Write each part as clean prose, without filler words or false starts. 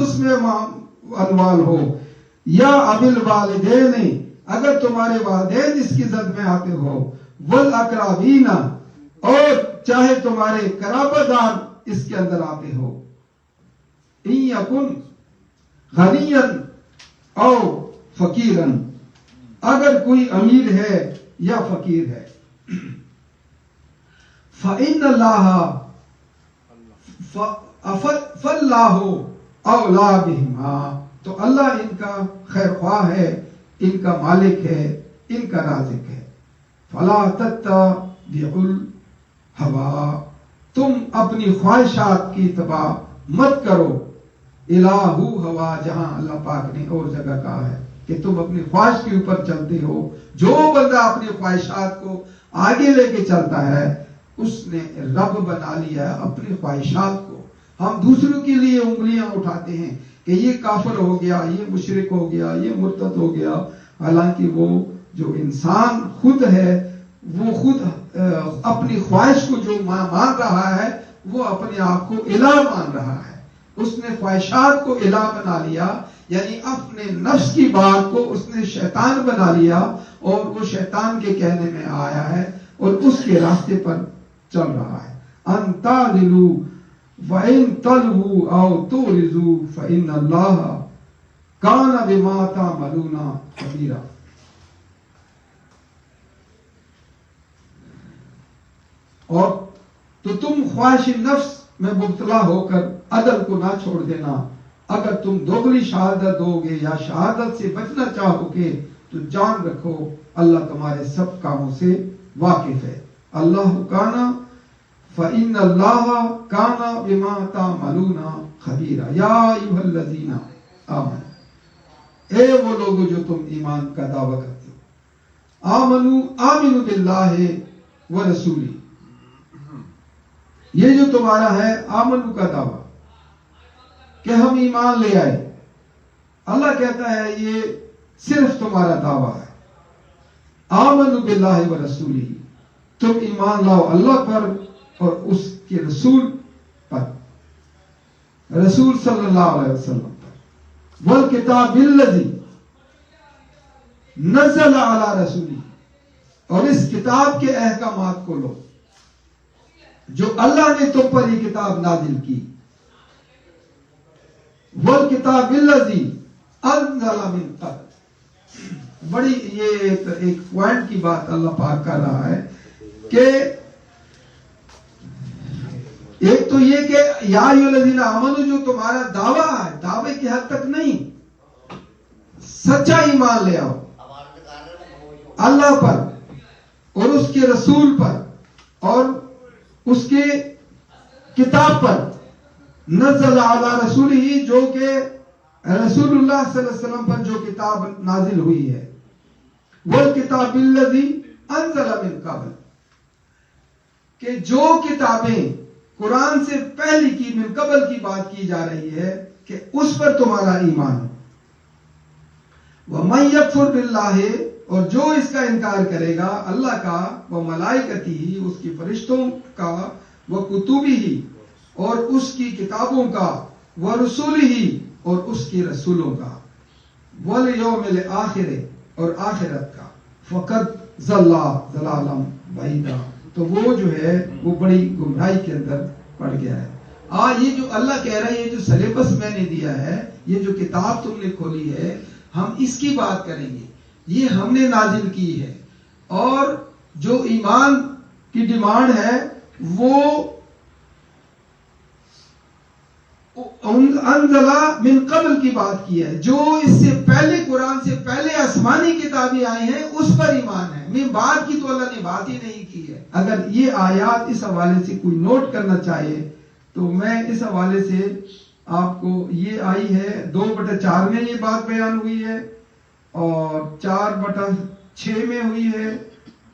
اس میں انوال ہو، یا ابل والدین، اگر تمہارے والدین اس کی زد میں آتے ہو، والاقربین، اور چاہے تمہارے قرابہ دار اس کے اندر آتے ہو، ان یکن غنیا او فقیرا، اگر کوئی امیر ہے یا فقیر ہے، فإن اللہ فاللہ اولا بہما، تو اللہ ان کا خیر خواہ ہے، ان کا مالک ہے، ان کا رازق ہے۔ فلا تتبعوا الہویٰ، تم اپنی خواہشات کی اتباع مت کرو، الہ ہوا، جہاں اللہ پاک نے اور جگہ کہا ہے کہ تم اپنی خواہش کے اوپر چلتے ہو۔ جو بندہ اپنی خواہشات کو آگے لے کے چلتا ہے اس نے رب بنا لیا ہے اپنی خواہشات کو۔ ہم دوسروں کے لیے انگلیاں اٹھاتے ہیں کہ یہ کافر ہو گیا، یہ مشرک ہو گیا، یہ مرتد ہو گیا، حالانکہ وہ جو انسان خود ہے وہ خود اپنی خواہش کو جو مان رہا ہے وہ اپنے آپ کو الہ مان رہا ہے۔ اس نے خواہشات کو الہ بنا لیا، یعنی اپنے نفس کی بات کو اس نے شیطان بنا لیا، اور وہ شیطان کے کہنے میں آیا ہے اور اس کے راستے پر چل رہا ہے۔ ان تعدلوا وَإِن تَلْوُوا أَوْ تُعْرِضُوا فَإِنَّ اللَّهَ كَانَ بِمَا تَعْمَلُونَ خَبِيرًا۔ اور تو تم خواہش نفس میں مبتلا ہو کر عدل کو نہ چھوڑ دینا، اگر تم دوغلی شہادت دو گے یا شہادت سے بچنا چاہو گے تو جان رکھو اللہ تمہارے سب کاموں سے واقف ہے۔ اللہ کانا فإن اللہ کانا بما تعملون خبیرا۔ یا ایھا الذین آمنوا، اے وہ لوگ جو تم ایمان کا دعویٰ کرتے ہو، آمنوا باللہ ورسولہ، یہ جو تمہارا ہے آمنو کا دعویٰ کہ ہم ایمان لے آئے، اللہ کہتا ہے یہ صرف تمہارا دعویٰ ہے۔ آمنو باللہ ورسولہ، تم ایمان لاؤ اللہ پر اور اس کے رسول پر، رسول صلی اللہ علیہ وسلم پر، والکتاب الذی نزل علی رسولہ، اور اس کتاب کے احکامات کو لو جو اللہ نے تم پر یہ کتاب نازل کی، والکتاب الذی انزل من قبل۔ بڑی یہ ایک پوائنٹ کی بات اللہ پاک کر رہا ہے کہ ایک تو یہ کہ یا ایھا الذین آمنوا جو تمہارا دعویٰ ہے، دعوے کی حد تک نہیں، سچا ایمان لے آؤ اللہ پر اور اس کے رسول پر اور اس کے کتاب پر، نزل علی رسولہ، جو کہ رسول اللہ صلی اللہ علیہ وسلم پر جو کتاب نازل ہوئی ہے، والکتاب الذی انزل من قبل، کہ جو کتابیں قرآن سے پہلی کی، من قبل کی بات کی جا رہی ہے کہ اس پر تمہارا ایمان ہے۔ وَمَن يَكْفُرْ بِاللَّهِ، اور جو اس کا انکار کرے گا اللہ کا، وَمَلَائِكَتِهِ، اس کی فرشتوں کا، وَكُتُبِهِ، اور اس کی کتابوں کا، وَرُسُلِهِ، اور اس کی رسولوں کا، وَالْيَوْمِ الْآخِرِ، اور آخرت کا، فَقَدْ ضَلَّ ضَلَالًا بَعِيدًا، تو وہ جو ہے وہ بڑی گمراہی کے اندر پڑ گیا ہے۔ یہ جو اللہ کہہ رہا ہے، یہ جو سلیبس میں نے دیا ہے، یہ جو کتاب تم نے کھولی ہے، ہم اس کی بات کریں گے، یہ ہم نے نازل کی ہے، اور جو ایمان کی ڈیمانڈ ہے وہ انزلہ من قبل کی بات کی ہے، جو اس سے پہلے قرآن سے پہلے آسمانی کتابیں آئی ہیں اس پر ایمان ہے، من بعد کی تو اللہ نے بات ہی نہیں کی ہے۔ اگر یہ آیات اس حوالے سے کوئی نوٹ کرنا چاہے تو میں اس حوالے سے آپ کو، یہ آئی ہے 2/4 میں یہ بات بیان ہوئی ہے، اور 4/6 میں ہوئی ہے،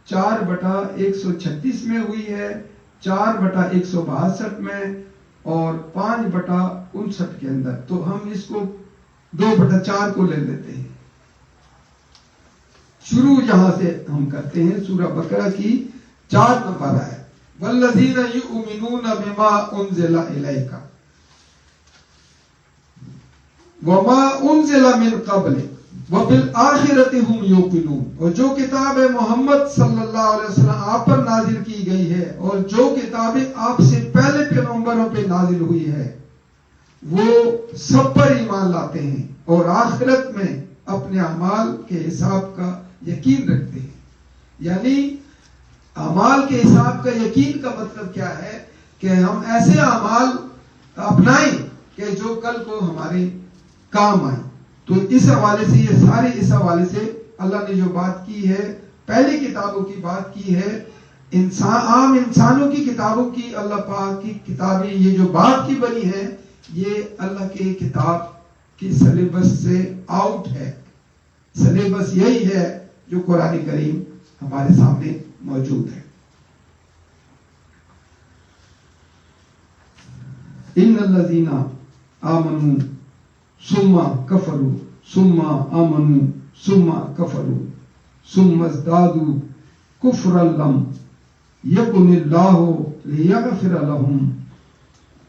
4/136 میں ہوئی ہے، 4/162 میں، اور 5/59 کے اندر۔ تو ہم اس کو 2/4 کو لے لیتے ہیں۔ شروع یہاں سے ہم کرتے ہیں، سورہ بقرہ کی 4 نمبر ہے، وَالَّذِينَ يُؤْمِنُونَ بِمَا أُنزِلَ إِلَيْكَ۔ وما انزل من قبل وبالآخرۃ هم یوقنون، اور جو کتاب محمد صلی اللہ علیہ وسلم آپ پر نازل کی گئی ہے اور جو کتابیں آپ سے پہلے پیغمبروں پہ نازل ہوئی ہے وہ سب پر ایمان لاتے ہیں اور آخرت میں اپنے اعمال کے حساب کا یقین رکھتے ہیں۔ یعنی اعمال کے حساب کا یقین کا مطلب کیا ہے کہ ہم ایسے اعمال اپنائیں کہ جو کل کو ہمارے کام آئیں۔ تو اس حوالے سے یہ سارے اس حوالے سے اللہ نے جو بات کی ہے، پہلی کتابوں کی بات کی ہے، عام انسانوں کی کتابوں کی، اللہ پاک کی کتابیں یہ جو بات کی بنی ہے یہ اللہ کے کتاب کی سلیبس سے آؤٹ ہے۔ سلیبس یہی ہے جو قرآن کریم ہمارے سامنے موجود ہے۔ ان الذین آمنوا ثم کفروا ثم آمنوا ثم کفروا ثم ازدادوا کفرا لم یکن اللہ لیغفر لهم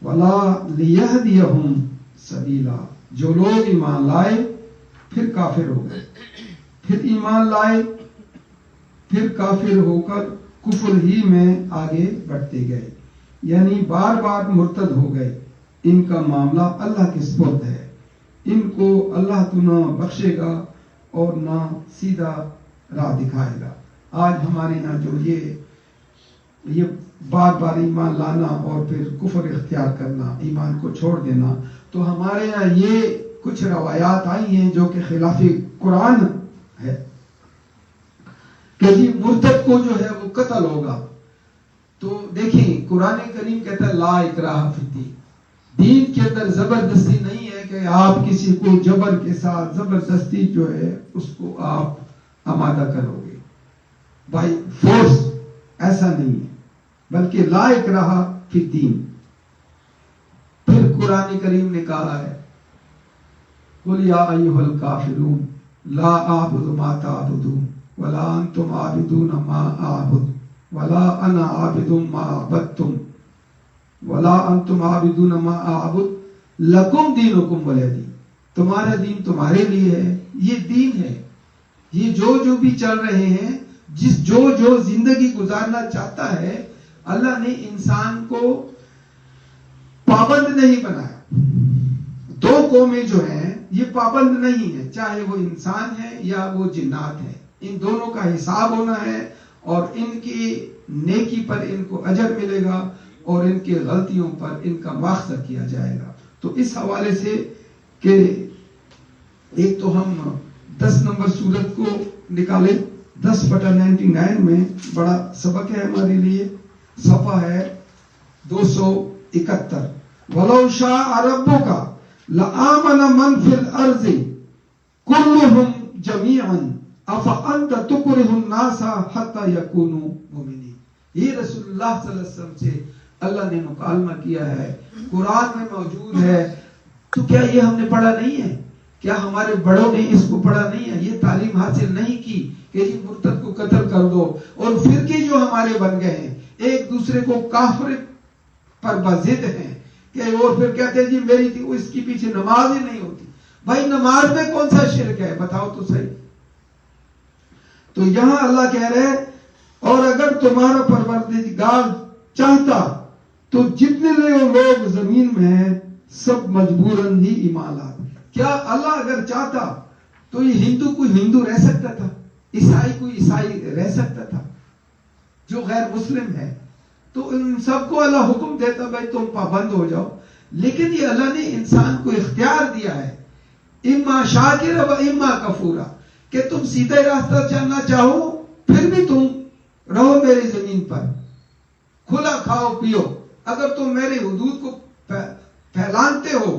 ولا لیہدیہم سبیلا۔ جو لوگ ایمان لائے پھر کافر ہو گئے، پھر ایمان لائے پھر کافر ہو کر کفر ہی میں آگے بڑھتے گئے، یعنی بار بار مرتد ہو گئے، ان کا معاملہ اللہ کے سپرد ہے۔ ان کو اللہ تو نہ بخشے گا اور نہ سیدھا راہ دکھائے گا۔ آج ہمارے یہاں جو یہ بار بار ایمان لانا اور پھر کفر اختیار کرنا، ایمان کو چھوڑ دینا، تو ہمارے یہاں یہ کچھ روایات آئی ہیں جو کہ خلاف قرآن ہے کہ جی مرتد کو جو ہے وہ قتل ہوگا۔ تو دیکھیں قرآن کریم کہتا ہے لا اکراہ فی الدین، دین کے اندر زبردستی نہیں ہے کہ آپ کسی کو جبر کے ساتھ زبردستی جو ہے اس کو آپ آمادہ کرو گے بائی فورس، ایسا نہیں ہے، بلکہ لا اکراہ فی الدین۔ پھر قرآن کریم نے کہا ہے قل یا ایھا الکافرون لا اعبد ما تعبدون ولا انتم عابدون ما اعبد ولا انا عابد ما عبدتم ولا انتم عابدون ما اعبد لکم دینکم ولی دین۔ تمہارا دین تمہارے لیے ہے، یہ دین ہے۔ یہ جو بھی چل رہے ہیں، جو زندگی گزارنا چاہتا ہے، اللہ نے انسان کو پابند نہیں بنایا۔ دو قومیں جو ہیں یہ پابند نہیں ہے، چاہے وہ انسان ہے یا وہ جنات ہے، ان دونوں کا حساب ہونا ہے اور ان کی نیکی پر ان کو اجر ملے گا اور ان کے غلطیوں پر ان کا مواخذہ کیا جائے گا۔ تو اس حوالے سے کہ ایک تو ہم 10 نمبر سورت کو نکالیں، 10/99 میں بڑا سبق ہے ہمارے لیے، صفحہ ہے 271۔ وَلَوْ شَاءَ رَبُّكَ لَآمَنَ مَنْ فِي الْأَرْضِ كُلُّهُمْ جَمِيعًا أَفَأَنْتَ تُكْرِهُ النَّاسَ حَتَّى يَكُونُوا مُؤْمِنِينَ۔ یہ رسول اللہ صلی اللہ علیہ وسلم سے اللہ نے مکالمہ کیا ہے، قرآن میں موجود ہے، تو کیا یہ ہم نے پڑھا نہیں ہے؟ کیا ہمارے بڑوں نے اس کو پڑھا نہیں ہے؟ یہ تعلیم حاصل نہیں کی کہ جی مرتد کو قتل کر دو، اور فرقے جو ہمارے بن گئے ہیں ایک دوسرے کو کافر پر بضد ہیں کہ اور پھر کہتے ہیں جی میری تھی اس کی پیچھے نماز ہی نہیں ہوتی۔ بھائی نماز میں کون سا شرک ہے بتاؤ تو صحیح۔ تو یہاں اللہ کہہ رہے اور اگر تمہارا پروردگار چاہتا تو جتنے لوگ زمین میں ہیں سب مجبوراً ہی ایمان لاتے۔ کیا اللہ اگر چاہتا تو یہ ہندو کوئی ہندو رہ سکتا تھا، عیسائی کوئی عیسائی رہ سکتا تھا جو غیر مسلم ہے؟ تو ان سب کو اللہ حکم دیتا بھائی تم پابند ہو جاؤ، لیکن یہ اللہ نے انسان کو اختیار دیا ہے اما شاکر و اما کفورا، کہ تم سیدھا راستہ چلنا چاہو پھر بھی تم رہو میری زمین پر، کھلا کھاؤ پیو، اگر تم میرے حدود کو پھیلانتے ہو،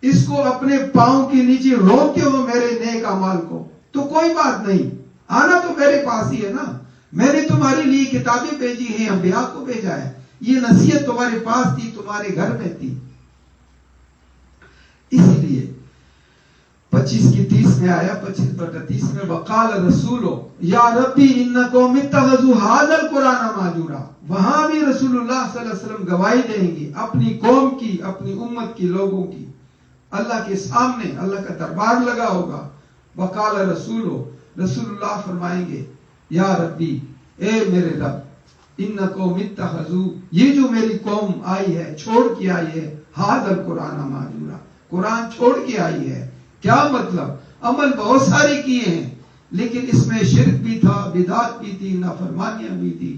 اس کو اپنے پاؤں کے نیچے روکتے ہو میرے نیک اعمال کو، تو کوئی بات نہیں، آنا تو میرے پاس ہی ہے نا، میں نے تمہارے لیے کتابیں بھیجی ہیں، انبیاء کو بھیجا ہے، یہ نصیحت تمہارے پاس تھی، تمہارے گھر میں تھی۔ اسی لیے 25:30 میں آیا، 25/30 میں وقال رسول یا ربی ان قوم اتخذوا هذا القرآن مہجورا، وہاں بھی رسول اللہ صلی اللہ علیہ وسلم گواہی دیں گے اپنی قوم کی، اپنی امت کی لوگوں کی، اللہ کے سامنے اللہ کا دربار لگا ہوگا. وقال رسول اللہ فرمائیں گے یا ربی، اے میرے رب، انکم اتخذوا، یہ جو میری قوم آئی ہے چھوڑ کے آئی ہے، ھذا القرآن مہجورا، قرآن چھوڑ کے آئی ہے. کیا مطلب؟ عمل بہت سارے کیے ہیں لیکن اس میں شرک بھی تھا، بدعت بھی تھی، نافرمانیاں بھی تھی،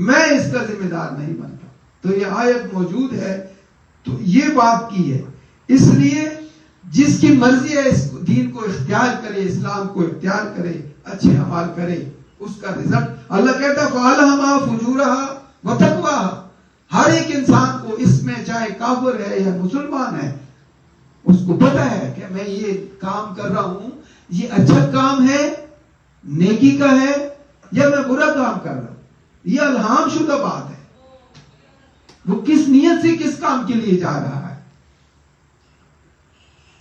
میں اس کا ذمہ دار نہیں بنتا. تو یہ آیت موجود ہے تو یہ بات کی ہے. اس لیے جس کی مرضی ہے اس دین کو اختیار کرے، اسلام کو اختیار کرے، اچھے اعمال کرے، اس کا رزلٹ اللہ کہتا ہے فَأَلْهَمَهَا فُجُورَهَا وَتَقْوَاهَا. ہر ایک انسان کو اس میں چاہے کافر ہے یا مسلمان ہے، اس کو پتا ہے کہ میں یہ کام کر رہا ہوں، یہ اچھا کام ہے، نیکی کا ہے، یا میں برا کام کر رہا ہوں. یہ الہام شدہ بات ہے. وہ کس نیت سے کس کام کے لیے جا رہا ہے.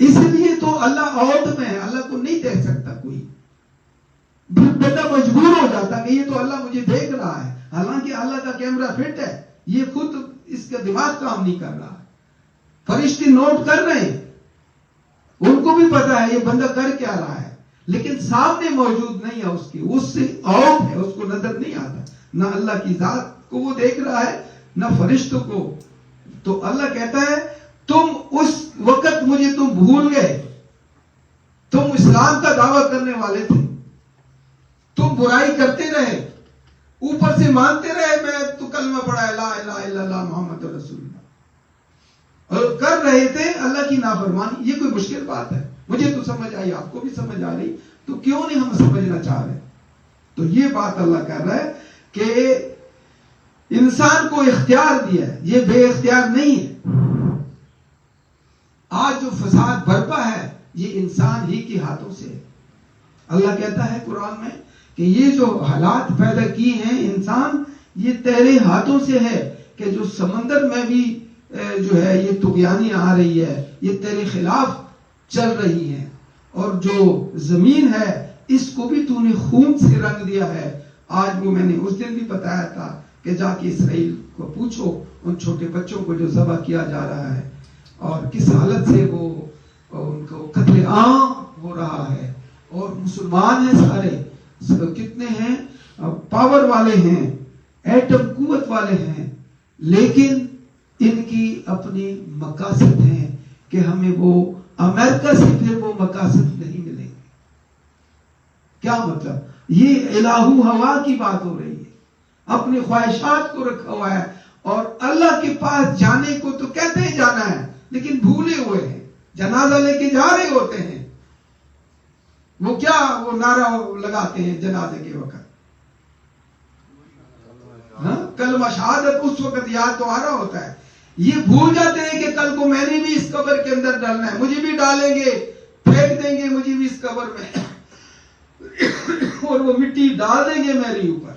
اس لیے تو اللہ عہد میں ہے، اللہ کو نہیں دیکھ سکتا کوئی. بندہ مجبور ہو جاتا کہ یہ تو اللہ مجھے دیکھ رہا ہے، حالانکہ اللہ کا کیمرہ فٹ ہے، یہ خود اس کا دماغ کام نہیں کر رہا. فرشتے نوٹ کر رہے ہیں، ان کو بھی پتا ہے یہ بندہ کر کیا رہا ہے، لیکن سامنے موجود نہیں ہے، اس سے آؤٹ ہے، اس کو نظر نہیں آتا. نہ اللہ کی ذات کو وہ دیکھ رہا ہے نہ فرشتوں کو. تو اللہ کہتا ہے تم اس وقت مجھے تم بھول گئے، تم اسلام کا دعویٰ کرنے والے تھے، تم برائی کرتے رہے، اوپر سے مانتے رہے میں تو کلمہ پڑھا لا الہ الا اللہ محمد رسول اللہ، اور کر رہے تھے اللہ کی نافرمانی. یہ کوئی مشکل بات ہے؟ مجھے تو سمجھ آئی، آپ کو بھی سمجھ آ رہی، تو کیوں نہیں ہم سمجھنا چاہ رہے؟ تو یہ بات اللہ کر رہا ہے کہ انسان کو اختیار دیا ہے، یہ بے اختیار نہیں ہے. آج جو فساد برپا ہے یہ انسان ہی کے ہاتھوں سے ہے. اللہ کہتا ہے قرآن میں کہ یہ جو حالات پیدا کیے ہیں انسان، یہ تیرے ہاتھوں سے ہے. کہ جو سمندر میں بھی جو ہے یہ طغیانی آ رہی ہے، یہ تیرے خلاف چل رہی ہے، اور جو زمین ہے اس کو بھی تو نے خون سے رنگ دیا ہے. آج وہ میں نے اس دن بھی بتایا تھا کہ جا کے اسرائیل کو پوچھو ان چھوٹے بچوں کو جو ذبح کیا جا رہا ہے اور کس حالت سے وہ ان کو قتل عام ہو رہا ہے. اور مسلمان ہیں سارے، کتنے ہیں پاور والے ہیں، ایٹم قوت والے ہیں، لیکن ان کی اپنی مقاصد ہیں کہ ہمیں وہ امریکہ سے پھر وہ مقاصد نہیں ملیں گے. کیا مطلب؟ یہ الہو ہوا کی بات ہو رہی ہے. اپنی خواہشات کو رکھا ہوا ہے، اور اللہ کے پاس جانے کو تو کہتے ہیں جانا ہے لیکن بھولے ہوئے ہیں. جنازہ لے کے جا رہے ہوتے ہیں، وہ کیا وہ نعرہ لگاتے ہیں جنازے کے وقت، کلمہ شہادت اس وقت یاد تو آ رہا ہوتا ہے. یہ بھول جاتے ہیں کہ کل کو میں نے بھی اس قبر کے اندر ڈالنا ہے، مجھے بھی ڈالیں گے، پھینک دیں گے مجھے بھی اس قبر میں اور وہ مٹی ڈال دیں گے میرے اوپر.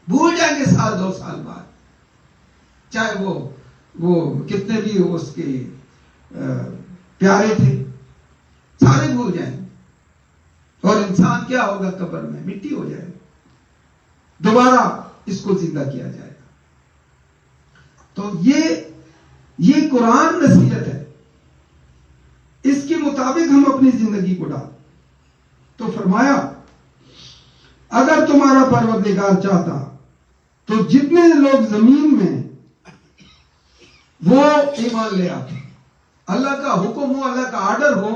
بھول جائیں گے سال 2 سال بعد، چاہے وہ کتنے بھی اس کے پیارے تھے، سارے بھول جائیں گے. اور انسان کیا ہوگا؟ قبر میں مٹی ہو جائے گا، دوبارہ اس کو زندہ کیا جائے گا. تو یہ قرآن نصیحت ہے، اس کے مطابق ہم اپنی زندگی کو ڈال. تو فرمایا اگر تمہارا پروردگار چاہتا تو جتنے لوگ زمین میں وہ ایمان لے آتے. اللہ کا حکم ہو، اللہ کا آرڈر ہو،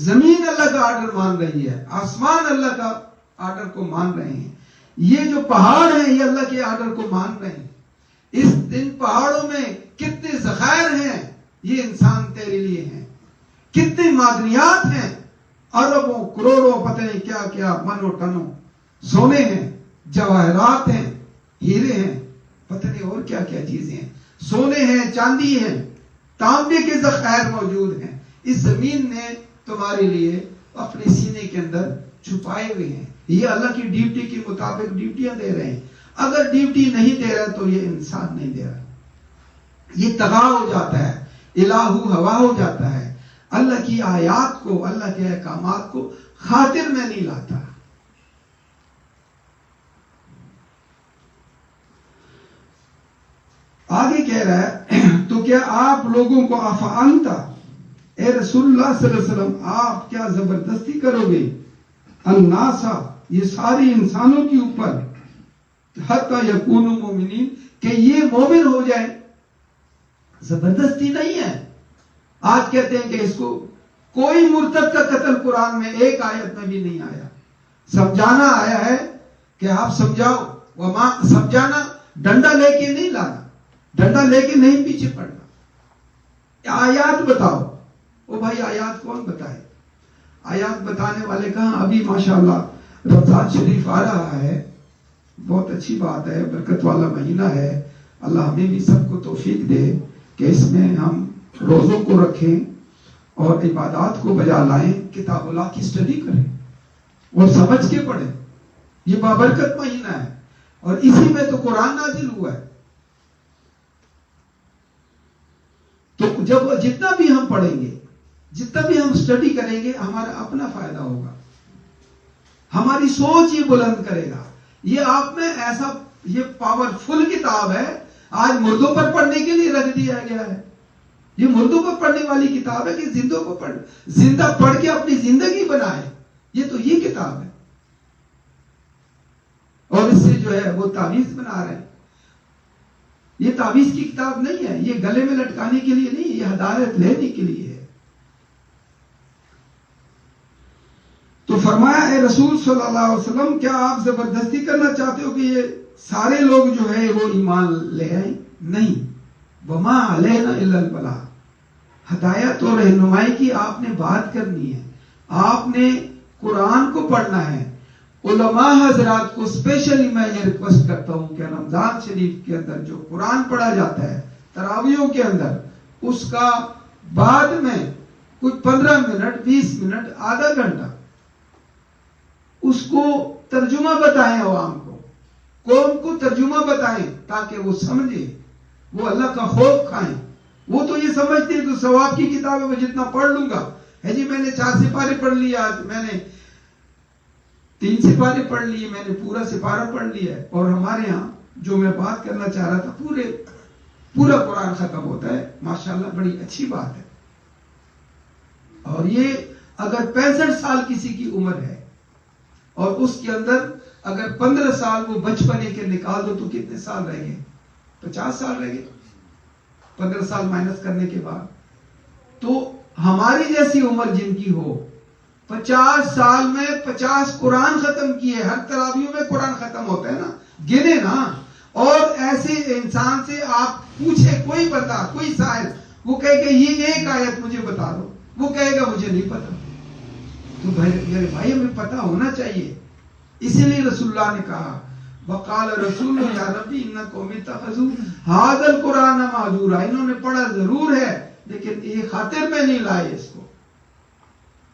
زمین اللہ کا آرڈر مان رہی ہے، آسمان اللہ کا آرڈر کو مان رہے ہیں، یہ جو پہاڑ ہیں یہ اللہ کے آرڈر کو مان رہے ہیں. ان پہاڑوں میں کتنے ذخائر ہیں، یہ انسان تیرے لیے ہیں. کتنے معدنیات ہیں، اربوں کروڑوں پتہ نہیں کیا کیا منو ٹنوں سونے ہیں، جواہرات ہیں، ہیرے ہیں، پتہ نہیں اور کیا کیا چیزیں ہیں، سونے ہیں، چاندی ہیں، تانبے کے ذخائر موجود ہیں. اس زمین نے تمہارے لیے اپنے سینے کے اندر چھپائے ہوئے ہیں. یہ اللہ کی ڈیوٹی کے مطابق ڈیوٹیاں دے رہے ہیں. اگر ڈیوٹی نہیں دے رہا تو یہ انسان نہیں دے رہا. یہ تغا ہو جاتا ہے، الہو ہوا ہو جاتا ہے، اللہ کی آیات کو، اللہ کے احکامات کو خاطر میں نہیں لاتا. آگے کہہ رہا ہے تو کیا آپ لوگوں کو افانتا اے رسول اللہ صلی اللہ علیہ وسلم آپ کیا زبردستی کرو گے الناسا یہ ساری انسانوں کے اوپر حتی یکونوا مومنین کہ یہ مومن ہو جائیں. زبردستی نہیں ہے. آج کہتے ہیں کہ اس کو کوئی مرتد کا قتل قرآن میں ایک آیت میں بھی نہیں آیا. سمجھانا آیا ہے کہ آپ سمجھاؤ. وما سمجھانا ڈنڈا لے کے نہیں لانا, ڈنڈا لے کے نہیں پیچھے پڑنا. آیات بتاؤ. او بھائی آیات کون بتائے؟ آیات بتانے والے کہاں؟ ابھی ماشاءاللہ رمضان شریف آ رہا ہے, بہت اچھی بات ہے, برکت والا مہینہ ہے. اللہ ہمیں بھی سب کو توفیق دے کہ اس میں ہم روزوں کو رکھیں اور عبادات کو بجا لائیں, کتاب اللہ کی اسٹڈی کریں اور سمجھ کے پڑھیں. یہ بابرکت مہینہ ہے اور اسی میں تو قرآن نازل ہوا ہے. تو جب جتنا بھی ہم پڑھیں گے, جتنا بھی ہم اسٹڈی کریں گے, ہمارا اپنا فائدہ ہوگا, ہماری سوچ یہ بلند کرے گا. یہ آپ میں ایسا یہ پاورفل کتاب ہے, آج مردوں پر پڑھنے کے لیے رکھ دیا گیا ہے. یہ مردوں پر پڑھنے والی کتاب ہے کہ زندوں کو زندہ پڑھ کے اپنی زندگی بنائے. یہ تو یہ کتاب ہے. اور اس سے جو ہے وہ تعویذ بنا رہے ہیں. یہ تعویذ کی کتاب نہیں ہے, یہ گلے میں لٹکانے کے لیے نہیں, یہ ہدایت لینے کے لیے ہے. تو فرمایا اے رسول صلی اللہ علیہ وسلم کیا آپ زبردستی کرنا چاہتے ہو کہ یہ سارے لوگ جو ہے وہ ایمان لے آئیں؟ نہیں. وما علینا الا البلاغ. ہدایت اور رہنمائی کی آپ نے بات کرنی ہے, آپ نے قرآن کو پڑھنا ہے. علماء حضرات کو اسپیشلی میں یہ ریکویسٹ کرتا ہوں کہ رمضان شریف کے اندر جو قرآن پڑھا جاتا ہے تراویحوں کے اندر, اس کا بعد میں کچھ 15 منٹ 20 منٹ آدھا گھنٹہ اس کو ترجمہ بتائیں, عوام کو قوم کو ترجمہ بتائیں تاکہ وہ سمجھے, وہ اللہ کا خوف کھائیں. وہ تو یہ سمجھتے ہیں تو ثواب کی کتاب ہے, میں جتنا پڑھ لوں گا. ہے جی میں نے 4 سپارے پڑھ لیا, میں نے 3 سپارے پڑھ لیے, میں نے پورا سپارہ پڑھ لیا ہے. اور ہمارے ہاں جو میں بات کرنا چاہ رہا تھا پورا قرآن ختم ہوتا ہے. ماشاءاللہ بڑی اچھی بات ہے. اور یہ اگر 65 سال کسی کی عمر ہے اور اس کے اندر اگر 15 سال وہ بچپنے کے نکال دو تو کتنے سال رہ گئے؟ 50 سال رہ گئے. 15 سال مائنس کرنے کے بعد تو ہماری جیسی عمر جن کی ہو 50 سال میں 50 قرآن ختم کیے. ہر تراویح میں قرآن ختم ہوتا ہے نا, گنے نا. اور ایسے انسان سے آپ پوچھے, کوئی بتا, کوئی سائل, وہ کہے کہ یہ ایک آیت مجھے بتا دو, وہ کہے گا مجھے نہیں پتا. تو میرے بھائی ہمیں پتا ہونا چاہیے. اسی لیے رسول اللہ نے کہا وقال رسول یا ربی ان قوم اتخذوا هذا القرآن مهجورا. انہوں نے پڑھا ضرور ہے لیکن یہ خاطر میں نہیں لائے اس کو.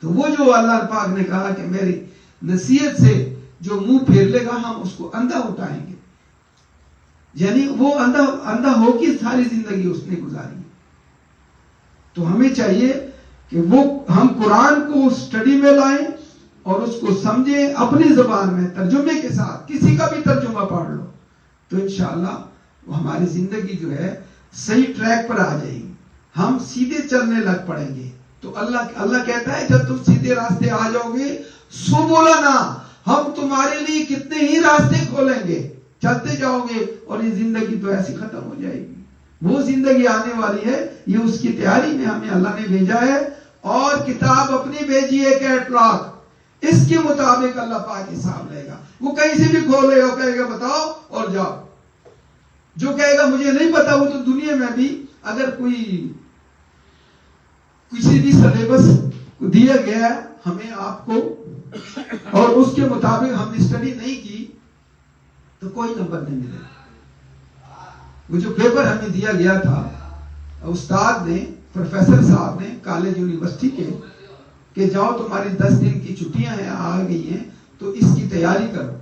تو وہ جو اللہ پاک نے کہا کہ میری نصیحت سے جو منہ پھیر لے گا ہم اس کو اندھا اٹھائیں گے, یعنی وہ اندھا ہو کے ساری زندگی اس نے گزاری. تو ہمیں چاہیے کہ وہ ہم قرآن کو اسٹڈی میں لائیں اور اس کو سمجھیں اپنی زبان میں ترجمے کے ساتھ. کسی کا بھی ترجمہ پڑھ لو تو انشاءاللہ وہ ہماری زندگی جو ہے صحیح ٹریک پر آ جائے گی, ہم سیدھے چلنے لگ پڑیں گے. تو اللہ کہتا ہے جب تم سیدھے راستے آ جاؤ گے سبلنا, ہم تمہارے لیے کتنے ہی راستے کھولیں گے, چلتے جاؤ گے اور یہ زندگی تو ایسی ختم ہو جائے گی. وہ زندگی آنے والی ہے, یہ اس کی تیاری میں ہمیں اللہ نے بھیجا ہے. اور کتاب اپنی بھیجی ہے کیٹلاگ, اس کے مطابق اللہ پاک حساب لے گا. وہ کہیں سے بھی کھولے گا, کہے گا بتاؤ اور جاؤ. جو کہے گا مجھے نہیں پتا وہ تو دنیا میں بھی اگر کوئی کسی بھی سلیبس دیا گیا ہے ہمیں آپ کو اور اس کے مطابق ہم نے اسٹڈی نہیں کی تو کوئی نمبر نہیں ملے. وہ جو پیپر ہمیں دیا گیا تھا استاد نے, پروفیسر صاحب نے کالج یونیورسٹی کے, کہ جاؤ تمہاری 10 دن کی چھٹیاں ہیں آ گئی ہیں تو اس کی تیاری کرو.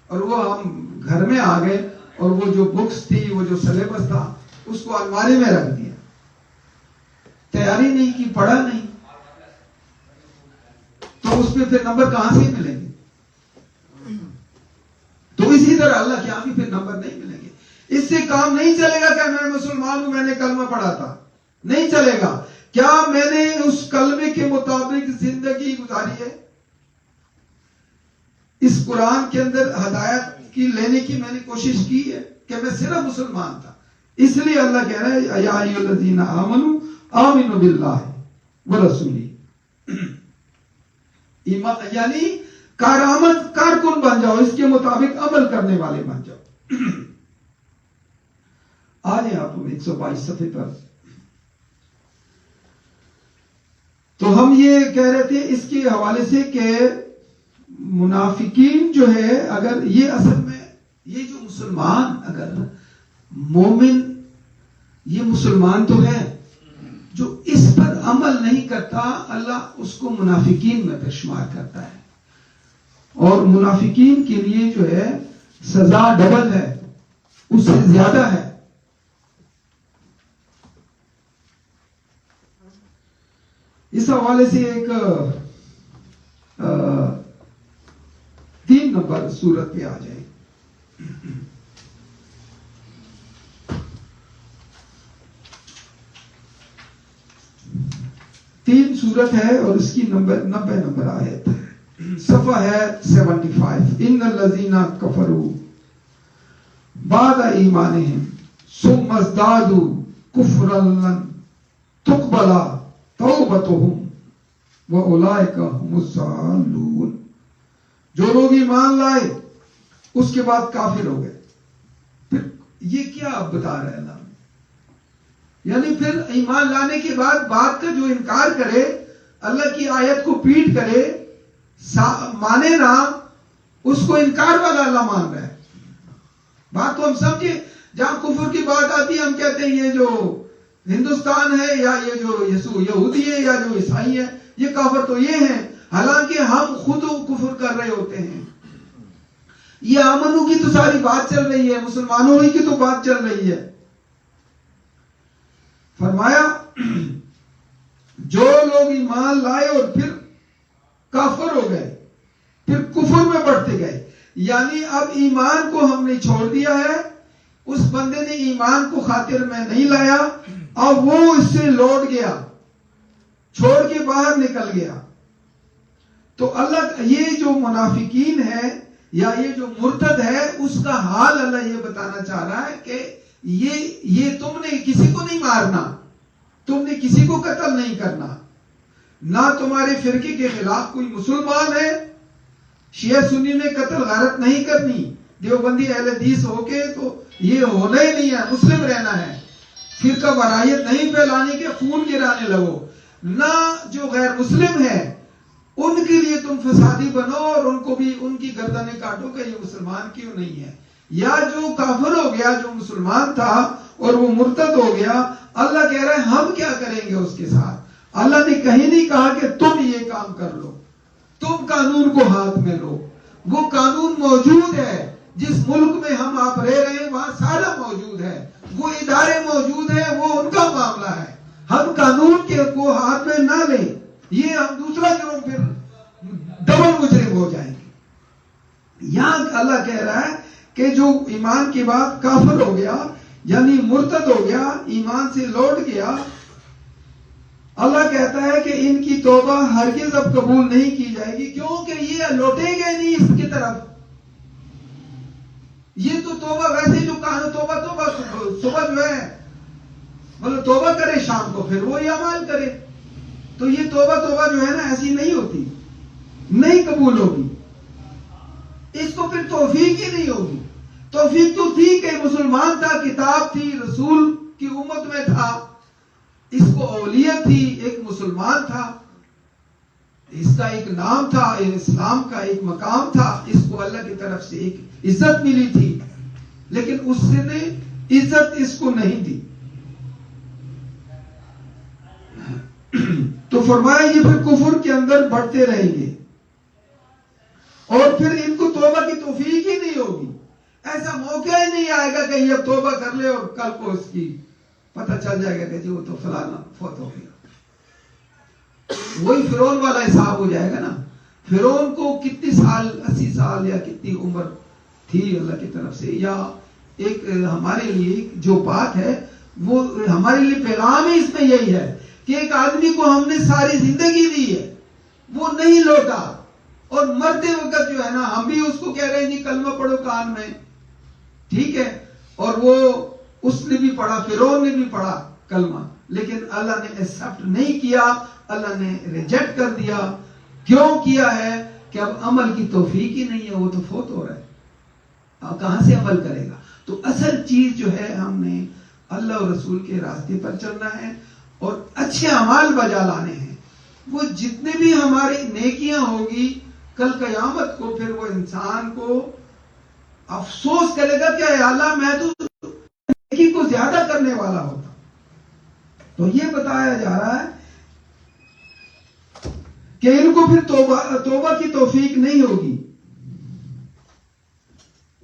اور وہ ہم گھر میں آ گئے اور وہ جو بکس تھی, وہ جو سلیبس تھا اس کو الماری میں رکھ دیا. تیاری نہیں کی, پڑھا نہیں, تو اس پہ پھر نمبر کہاں سے ملیں گے؟ تو اسی طرح اللہ کے یہاں بھی پھر نمبر نہیں ملیں گے. اس سے کام نہیں چلے گا کہ میں مسلمان ہوں, میں نے کلمہ پڑھا تھا, نہیں چلے گا. کیا میں نے اس کلمے کے مطابق زندگی گزاری ہے؟ اس قرآن کے اندر ہدایت کی لینے کی میں نے کوشش کی ہے کہ میں صرف مسلمان تھا؟ اس لیے اللہ کہہ رہا ہے یا ایھا الذین آمنوا آمنوا باللہ ورسولہ، یعنی کارآمد کارکن بن جاؤ، اس کے مطابق عمل کرنے والے بن جاؤ۔ آج آپ 122 صفحے پر تو ہم یہ کہہ رہے تھے اس کے حوالے سے کہ منافقین جو ہے، اگر یہ اصل میں یہ جو مسلمان، اگر مومن یہ مسلمان تو ہے، جو اس پر عمل نہیں کرتا اللہ اس کو منافقین میں شمار کرتا ہے، اور منافقین کے لیے جو ہے سزا ڈبل ہے، اس سے زیادہ ہے۔ اس حوالے سے ایک 3 نمبر سورت پہ آ جائیں۔ تین سورت ہے اور اس کی 90 نمبر آیت ہے، صفحہ ہے 75۔ ان الذین کفروا بعد ایمانہم ثم ازدادوا کفرا لن تقبل توبتہم واولئک هم الضالون۔ جو لوگ ایمان لائے اس کے بعد کافر ہو گئے، پھر یہ کیا آپ بتا رہے ہیں اللہ؟ یعنی پھر ایمان لانے کے بعد بات کا جو انکار کرے، اللہ کی آیت کو پیٹ کرے، مانے نہ، اس کو انکار والا اللہ مان رہا ہے۔ بات کو ہم سمجھے، جہاں کفر کی بات آتی ہے ہم کہتے ہیں یہ جو ہندوستان ہے یا یہ جو یہودی ہے یا جو عیسائی ہے یہ کافر تو یہ ہیں، حالانکہ ہم خود کفر کر رہے ہوتے ہیں۔ یہ آمنوں کی تو ساری بات چل رہی ہے، مسلمانوں ہی کی تو بات چل رہی ہے۔ فرمایا جو لوگ ایمان لائے اور پھر کافر ہو گئے، پھر کفر میں بڑھتے گئے، یعنی اب ایمان کو ہم نے چھوڑ دیا ہے، اس بندے نے ایمان کو خاطر میں نہیں لایا، اب وہ اس سے لوٹ گیا، چھوڑ کے باہر نکل گیا۔ تو اللہ یہ جو منافقین ہے یا یہ جو مرتد ہے اس کا حال اللہ یہ بتانا چاہ رہا ہے کہ یہ تم نے کسی کو نہیں مارنا، تم نے کسی کو قتل نہیں کرنا، نہ تمہارے فرقے کے خلاف کوئی مسلمان ہے، شیعہ سنی میں قتل غارت نہیں کرنی، دیوبندی اہل حدیث ہو کے تو یہ ہونا ہی نہیں ہے، مسلم رہنا ہے، فرقہ وارائیت نہیں پھیلانی کہ خون گرانے لگو، نہ جو غیر مسلم ہے ان کے لیے تم فسادی بنو اور ان کو بھی ان کی گردنیں کاٹو کہ یہ مسلمان کیوں نہیں ہے۔ یا جو کافر ہو گیا، جو مسلمان تھا اور وہ مرتد ہو گیا، اللہ کہہ رہا ہے ہم کیا کریں گے اس کے ساتھ؟ اللہ نے کہیں نہیں کہا کہ تم یہ کام کر لو، تم قانون کو ہاتھ میں لو، وہ قانون موجود ہے، جس ملک میں ہم آپ رہ رہے ہیں وہاں سارا موجود ہے، وہ ادارے موجود ہیں، وہ ان کا معاملہ ہے، ہم قانون کے کو ہاتھ میں نہ لیں، یہ ہم دوسرا جرم پھر ڈبل مجرم ہو جائیں گے۔ یہاں اللہ کہہ رہا ہے کہ جو ایمان کے بعد کافر ہو گیا یعنی مرتد ہو گیا، ایمان سے لوٹ گیا، اللہ کہتا ہے کہ ان کی توبہ ہرگز اب قبول نہیں کی جائے گی، کیونکہ یہ لوٹیں گے نہیں اس کی طرف۔ یہ تو توبہ ویسے جو کہا توبہ صبح جو ہے مطلب توبہ کرے، شام کو پھر وہی اعمال کرے، تو یہ توبہ جو ہے نا ایسی نہیں ہوتی، نہیں قبول ہوگی، اس کو پھر توفیق ہی نہیں ہوگی۔ توفیق تو تھی کہ مسلمان تھا، کتاب تھی، رسول کی امت میں تھا، اس کو اولیت تھی، ایک مسلمان تھا، اس کا ایک نام تھا، اسلام کا ایک مقام تھا، اس کو اللہ کی طرف سے ایک عزت ملی تھی، لیکن اس نے عزت اس کو نہیں دی۔ تو فرمایا یہ پھر کفر کے اندر بڑھتے رہیں گے اور پھر ان کو توبہ کی توفیق ہی نہیں ہوگی، ایسا موقع ہی نہیں آئے گا کہ یہ توبہ کر لے اور کل کو اس کی پتہ چل جائے گا کہ جی وہ تو فلانا فوت ہو گیا، وہی فرعون والا حساب ہو جائے گا نا۔ فرعون کو کتنی سال، 80 سال یا کتنی عمر تھی اللہ کی طرف سے، یا ایک ہمارے لیے جو بات ہے وہ ہمارے لیے پیغام ہی اس میں یہی ہے کہ ایک آدمی کو ہم نے ساری زندگی دی ہے، وہ نہیں لوٹا، اور مرتے وقت جو ہے نا ہم بھی اس کو کہہ رہے ہیں جی کلمہ پڑھو کان میں، ٹھیک ہے، اور وہ اس نے بھی پڑھا، فرعون نے بھی پڑھا کلمہ، لیکن اللہ نے ایکسپٹ نہیں کیا، اللہ نے ریجیکٹ کر دیا. کیوں کیا ہے؟ کہ اب عمل کی توفیق ہی نہیں ہے، وہ تو فوت ہو رہا ہے، اب کہاں سے عمل کرے گا؟ تو اصل چیز جو ہے ہم نے اللہ اور رسول کے راستے پر چلنا ہے اور اچھے اعمال بجا لانے ہیں. وہ جتنے بھی ہماری نیکیاں ہوگی کل قیامت کو پھر وہ انسان کو افسوس کرے گا کہ اے اللہ میں تو نیکی کو زیادہ کرنے والا ہوتا. تو یہ بتایا جا رہا ہے کہ ان کو پھر توبہ کی توفیق نہیں ہوگی.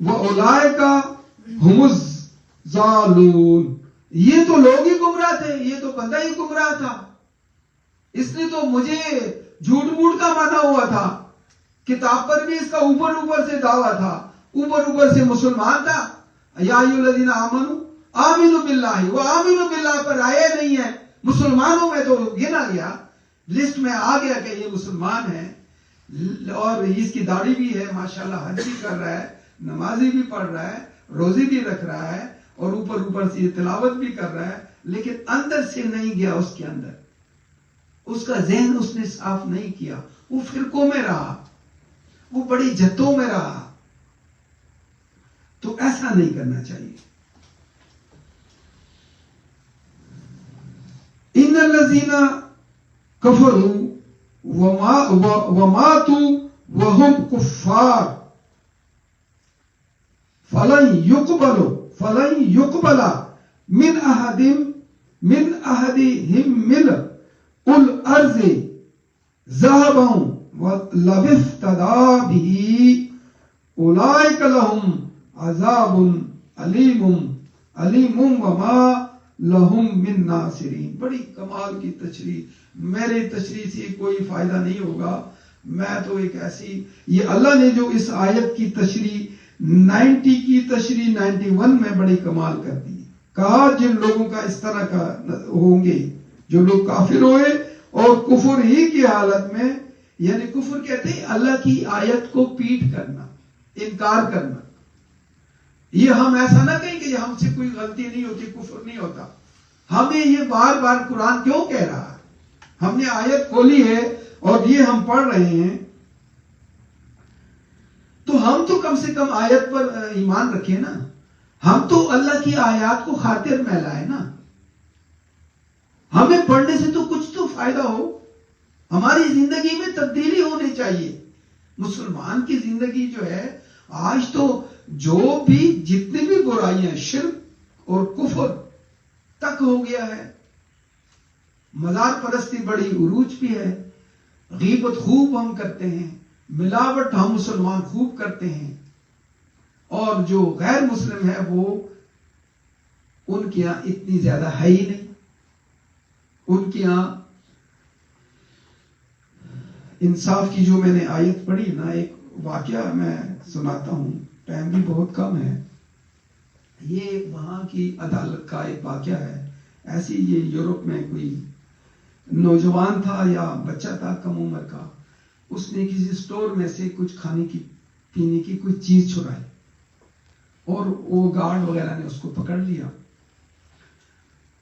وَأُولَئِكَ هُمُ الضَّالُونَ، یہ تو لوگ ہی گمراہ تھے، یہ تو بندہ ہی گمراہ تھا. اس نے تو مجھے جھوٹ موٹ کا مانا ہوا تھا، کتاب پر بھی اس کا اوپر سے دعویٰ تھا، اوپر سے مسلمان تھا. یا ایھا الذین آمنوا آمنوا باللہ، وہ آمنوا باللہ پر آیا نہیں ہے، مسلمانوں میں تو گنا گیا، لسٹ میں آ گیا کہ یہ مسلمان ہے، اور اس کی داڑھی بھی ہے ماشاءاللہ، حج بھی کر رہا ہے، نمازی بھی پڑھ رہا ہے، روزی بھی رکھ رہا ہے، اور اوپر سے یہ تلاوت بھی کر رہا ہے، لیکن اندر سے نہیں گیا اس کے اندر، اس کا ذہن اس نے صاف نہیں کیا، وہ فرقوں میں رہا، وہ بڑی جتوں میں رہا. تو ایسا نہیں کرنا چاہیے. ان الذین کفروا وماتوا وهم کفار فلن يقبل من احدهم ملء الارض ذهبا ولو افتدى به اولئک لهم عذاب علیم وما لهم من ناصرین. بڑی کمال کی تشریح، میرے تشریح سے کوئی فائدہ نہیں ہوگا، میں تو ایک ایسی، یہ اللہ نے جو اس آیت کی تشریح 90 کی تشریح 91 میں بڑی کمال کر دی. کہا جن لوگوں کا اس طرح کا ہوں گے، جو لوگ کافر ہوئے اور کفر ہی کی حالت میں، یعنی کفر کہتے ہیں اللہ کی آیت کو پیٹ کرنا، انکار کرنا. یہ ہم ایسا نہ کہیں کہ ہم سے کوئی غلطی نہیں ہوتی، کفر نہیں ہوتا. ہمیں یہ بار بار قرآن کیوں کہہ رہا ہے؟ ہم نے آیت کھولی ہے اور یہ ہم پڑھ رہے ہیں، تو ہم تو کم سے کم آیت پر ایمان رکھیں نا. ہم تو اللہ کی آیات کو خاطر میں لائے نا. ہمیں پڑھنے سے تو کچھ تو فائدہ ہو، ہماری زندگی میں تبدیلی ہونی چاہیے. مسلمان کی زندگی جو ہے آج تو جو بھی جتنی بھی برائیاں، شرک اور کفر تک ہو گیا ہے، مزار پرستی بڑی عروج پہ ہے، غیبت خوب ہم کرتے ہیں، ملاوٹ ہم مسلمان خوب کرتے ہیں، اور جو غیر مسلم ہے وہ ان کے یہاں اتنی زیادہ ہے ہی نہیں. ان کے یہاں انصاف کی جو میں نے آیت پڑھی نا، ایک واقعہ میں سناتا ہوں، ٹائم بھی بہت کم ہے. یہ وہاں کی عدالت کا ایک واقعہ ہے. ایسی یہ یورپ میں کوئی نوجوان تھا یا بچہ تھا کم عمر کا، اس نے کسی سٹور میں سے کچھ کھانے کی پینے کی کوئی چیز چھرائی، اور وہ گارڈ وغیرہ نے اس کو پکڑ لیا،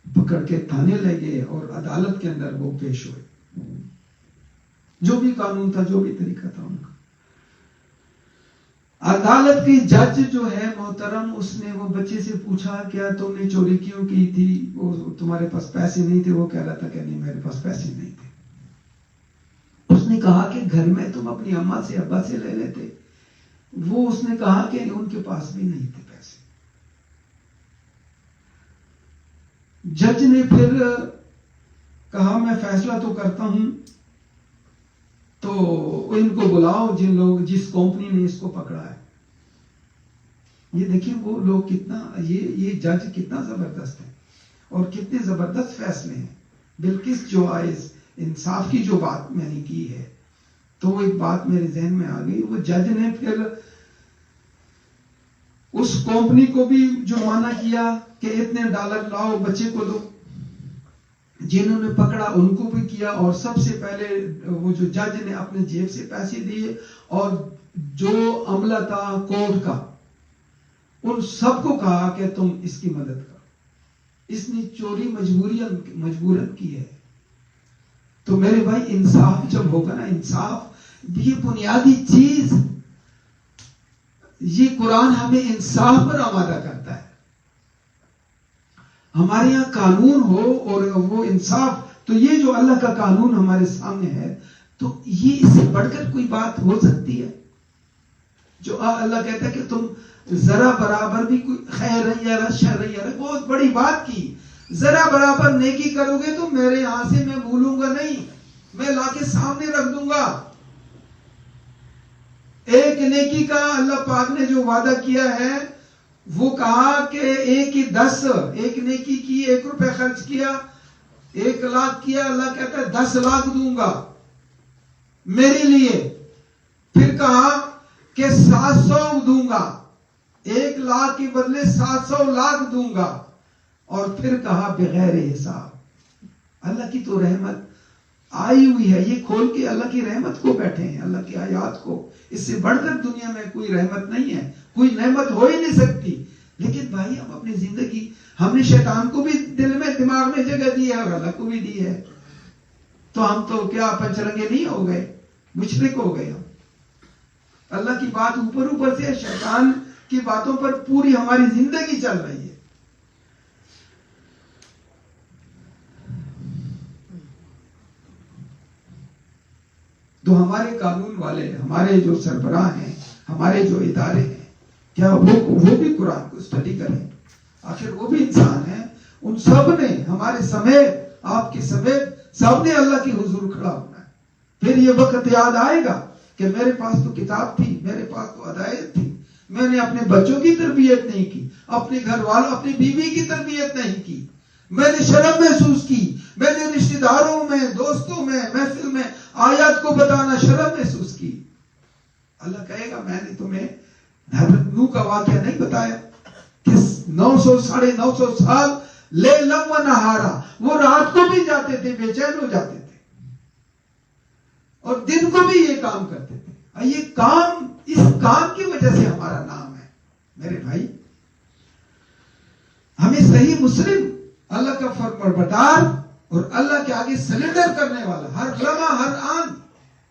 پکڑ کے تھانے لے گئے اور عدالت کے اندر وہ پیش ہوئے. جو بھی قانون تھا، جو بھی طریقہ تھا ان کا. عدالت کی جج جو ہے محترم، اس نے وہ بچے سے پوچھا کیا تم نے چوری کیوں کی تھی؟ وہ تمہارے پاس پیسے نہیں تھے؟ وہ کہہ رہا تھا کہ نہیں میرے پاس پیسے نہیں تھے. اس نے کہا کہ گھر میں تم اپنی اماں سے ابا سے لے لیتے. وہ اس نے کہا کہ ان کے پاس بھی نہیں تھے پیسے. جج نے پھر کہا میں فیصلہ تو کرتا ہوں، تو ان کو بلاؤ جس کمپنی نے اس کو پکڑا ہے. یہ دیکھیں وہ لوگ کتنا، یہ جج کتنا زبردست ہے اور کتنے زبردست فیصلے ہیں. بالکل جو آئز انصاف کی جو بات میں نے کی ہے، تو وہ ایک بات میرے ذہن میں آ گئی. وہ جج نے پھر اس کمپنی کو بھی جرمانہ کیا کہ اتنے ڈالر لاؤ بچے کو دو. جنہوں نے پکڑا ان کو بھی کیا، اور سب سے پہلے وہ جو جج نے اپنے جیب سے پیسے دیے، اور جو عملہ تھا کورٹ کا، ان سب کو کہا کہ تم اس کی مدد کرو. اس نے چوری مجبوراً کی ہے. تو میرے بھائی انصاف جب ہوگا نا، انصاف یہ بنیادی چیز، یہ قرآن ہمیں انصاف پر آمادہ کرتا ہے. ہمارے یہاں قانون ہو اور وہ انصاف، تو یہ جو اللہ کا قانون ہمارے سامنے ہے، تو یہ اس سے بڑھ کر کوئی بات ہو سکتی ہے؟ جو اللہ کہتا ہے کہ تم ذرا برابر بھی کوئی خیر یا شر یا بہت بڑی بات کی، ذرا برابر نیکی کرو گے تو میرے یہاں سے میں بھولوں گا نہیں، میں لا کے سامنے رکھ دوں گا. ایک نیکی کا اللہ پاک نے جو وعدہ کیا ہے، وہ کہا کہ ایک کی 10، ایک نیکی کی 1 روپے خرچ کیا، 1 لاکھ کیا، اللہ کہتا ہے 10 لاکھ دوں گا میرے لیے. پھر کہا کہ 700 دوں گا، 1 لاکھ کے بدلے 700 لاکھ دوں گا. اور پھر کہا بغیر حساب. اللہ کی تو رحمت آئی ہوئی ہے، یہ کھول کے اللہ کی رحمت کو بیٹھے ہیں، اللہ کی آیات کو. اس سے بڑھ کر دنیا میں کوئی رحمت نہیں ہے، کوئی نعمت ہو ہی نہیں سکتی. لیکن بھائی ہم اپنی زندگی، ہم نے شیطان کو بھی دل میں دماغ میں جگہ دی ہے اور اللہ کو بھی دی ہے. تو ہم تو کیا پنچرنگے نہیں ہو گئے، مشرک ہو گئے ہم. اللہ کی بات اوپر سے، شیطان کی باتوں پر پوری ہماری زندگی چل رہی ہے. تو ہمارے قانون والے، ہمارے جو سربراہ ہیں، ہمارے جو ادارے ہیں، کیا وہ بھی قرآن کو اسٹڈی کریں؟ آخر وہ بھی انسان ہیں. ان سب نے ہمارے سمیت، آپ کے سمیت، سب نے اللہ کے حضور کھڑا ہونا ہے. پھر یہ وقت یاد آئے گا کہ میرے پاس تو کتاب تھی، میرے پاس تو ہدایت تھی، میں نے اپنے بچوں کی تربیت نہیں کی، اپنے گھر والوں، اپنی بیوی کی تربیت نہیں کی، میں نے شرم محسوس کی، میں نے رشتہ داروں میں، دوستوں میں، محفل میں آیات کو بتانا شرم محسوس کی. اللہ کہے گا میں نے تمہیں حضرت نوح کا واقعہ نہیں بتایا کہ 900 سال لیلم و نہارا، وہ رات کو بھی جاتے تھے، بے چین ہو جاتے تھے، اور دن کو بھی یہ کام کرتے تھے. یہ کام، اس کام کی وجہ سے ہمارا نام ہے. میرے بھائی ہمیں صحیح مسلم، اللہ کا فرمانبردار اور اللہ کے آگے سرنڈر کرنے والا، ہر لمحہ ہر آن.